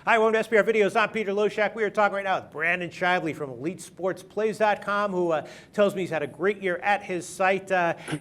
Hi, welcome to SPR Videos. I'm Peter Loshak. We are talking right now with Brandon Shively from EliteSportsPlays.com, who tells me he's had a great year at his site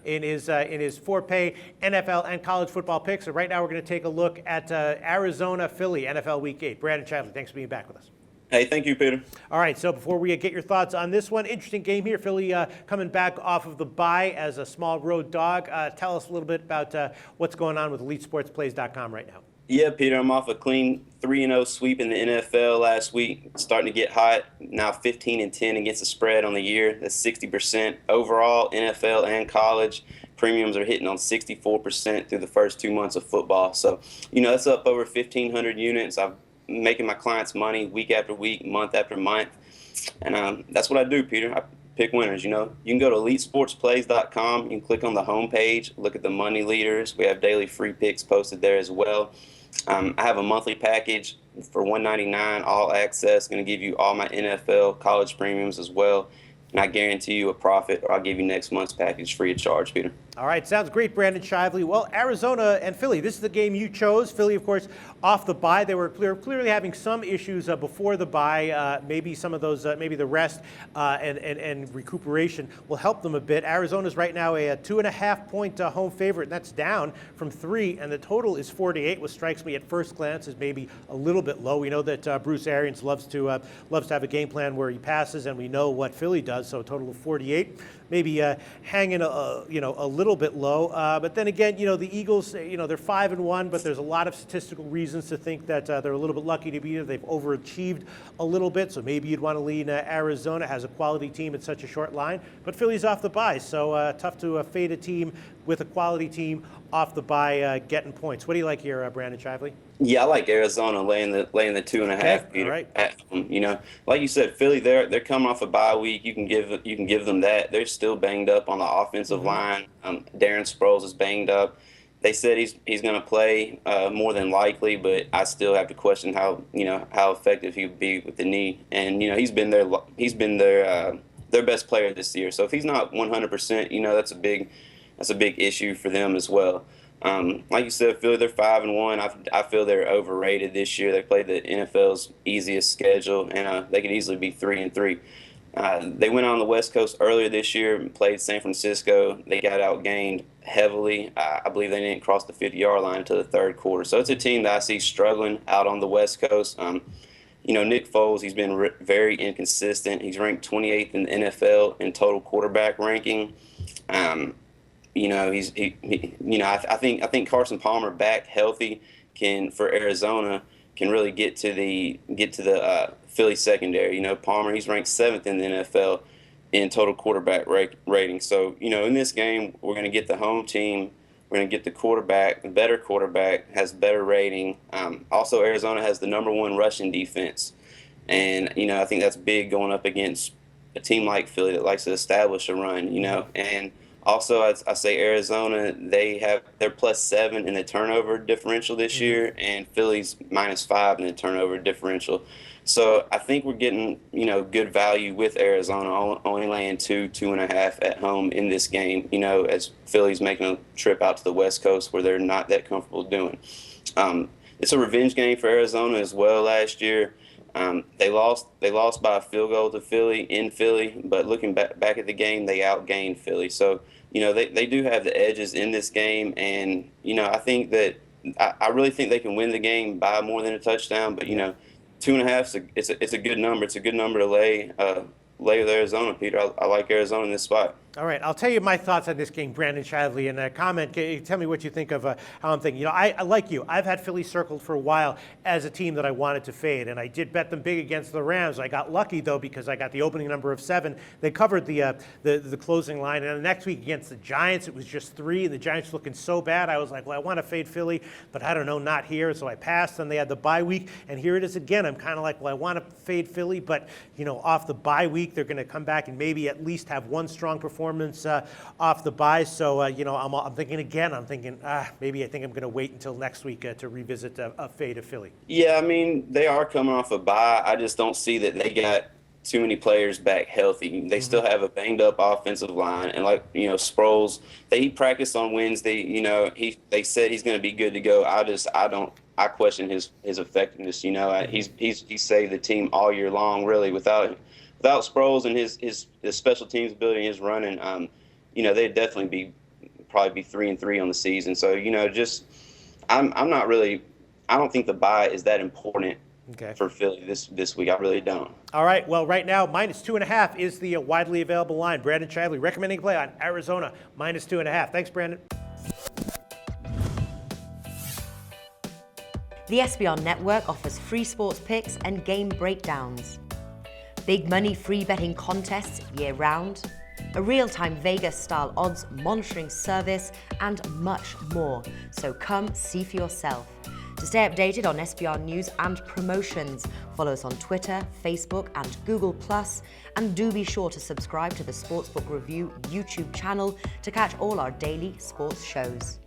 in his four-pay NFL and college football picks. So right now we're going to take a look at Arizona Philly NFL Week 8. Brandon Shively, thanks for being back with us. Hey, thank you, Peter. All right, so before we get your thoughts on this one, interesting game here. Philly coming back off of the bye as a small road dog. Tell us a little bit about what's going on with EliteSportsPlays.com right now. Yeah, Peter, I'm off a clean 3-0 sweep in the NFL last week. Starting to get hot. Now 15-10 against the spread on the year. That's 60% overall, NFL and college. Premiums are hitting on 64% through the first 2 months of football. So, that's up over 1,500 units. I'm making my clients money week after week, month after month. And that's what I do, Peter. I pick winners. You can go to EliteSportsPlays.com. You can click on the homepage, look at the money leaders. We have daily free picks posted there as well. I have a monthly package for $199, all access. Going to give you all my NFL college premiums as well. And I guarantee you a profit, or I'll give you next month's package free of charge, Peter. All right, sounds great, Brandon Shively. Well, Arizona and Philly, this is the game you chose. Philly, of course, off the bye. They were clearly having some issues before the bye. Maybe some of those, maybe the rest and recuperation will help them a bit. Arizona's right now a 2.5-point home favorite, and that's down from 3, and the total is 48, which strikes me at first glance as maybe a little bit low. We know that Bruce Arians loves to have a game plan where he passes, and we know what Philly does, so a total of 48. Maybe hanging a little bit low, but then again, the Eagles, they're 5-1, but there's a lot of statistical reasons to think that they're a little bit lucky to be there. They've overachieved a little bit, so maybe you'd want to lean Arizona. Has a quality team at such a short line, but Philly's off the bye, so tough to fade a team with a quality team off the bye getting points. What do you like here, Brandon Shively? Yeah, I like Arizona laying the 2.5. Okay, Peter. all right. Like you said, Philly, they're coming off a bye week. You can give them that. They're still banged up on the offensive line. Darren Sproles is banged up. They said he's going to play more than likely, but I still have to question how effective he would be with the knee. And he's been their best player this year. So if he's not 100%, that's a big issue for them as well. Like you said, Philly, they're 5-1. I feel they're overrated this year. They played the NFL's easiest schedule, and they could easily be 3-3. They went on the West Coast earlier this year and played San Francisco. They got outgained heavily. I believe they didn't cross the 50-yard line until the third quarter. So it's a team that I see struggling out on the West Coast. Nick Foles, he's been very inconsistent. He's ranked 28th in the NFL in total quarterback ranking. I think Carson Palmer back healthy for Arizona can really get to the Philly secondary. Palmer, he's ranked 7th in the NFL in total quarterback rating. So in this game we're going to get the home team. We're going to get the quarterback, the better quarterback, has better rating. Also, Arizona has the #1 rushing defense, and I think that's big going up against a team like Philly that likes to establish a run. And also, I say Arizona, they're +7 in the turnover differential this year, and Philly's -5 in the turnover differential. So I think we're getting, good value with Arizona, only laying 2.5 at home in this game, as Philly's making a trip out to the West Coast where they're not that comfortable doing. It's a revenge game for Arizona as well last year. They lost by a field goal to Philly in Philly, but looking back at the game, they outgained Philly. So, they do have the edges in this game, and, I think that I really think they can win the game by more than a touchdown, but, 2.5, it's a good number. It's a good number to lay with Arizona, Peter. I like Arizona in this spot. All right, I'll tell you my thoughts on this game, Brandon Shively, and comment. Tell me what you think of how I'm thinking. I like you. I've had Philly circled for a while as a team that I wanted to fade, and I did bet them big against the Rams. I got lucky though because I got the opening number of 7. They covered the closing line, and the next week against the Giants, it was just 3, and the Giants looking so bad. I was like, well, I want to fade Philly, but I don't know, not here. So I passed, and they had the bye week, and here it is again. I'm kind of like, well, I want to fade Philly, but off the bye week, they're going to come back and maybe at least have one strong performance off the bye. So, I'm thinking again, maybe I think I'm going to wait until next week to revisit a fade of Philly. Yeah, they are coming off a bye. I just don't see that they got too many players back healthy. They still have a banged up offensive line, and like Sproles, he practiced on Wednesday. They said he's going to be good to go. I question his effectiveness. He saved the team all year long, really. Without Sproles and his special teams ability, his running, they'd definitely probably be 3-3 on the season. So I'm not really. I don't think the bye is that important for Philly this week. I really don't. All right. Well, right now, -2.5 is the widely available line. Brandon Shively recommending play on Arizona, -2.5. Thanks, Brandon. The SBR Network offers free sports picks and game breakdowns, big money free betting contests year-round, a real-time Vegas-style odds monitoring service, and much more. So come see for yourself. To stay updated on SBR news and promotions, follow us on Twitter, Facebook, and Google+, and do be sure to subscribe to the Sportsbook Review YouTube channel to catch all our daily sports shows.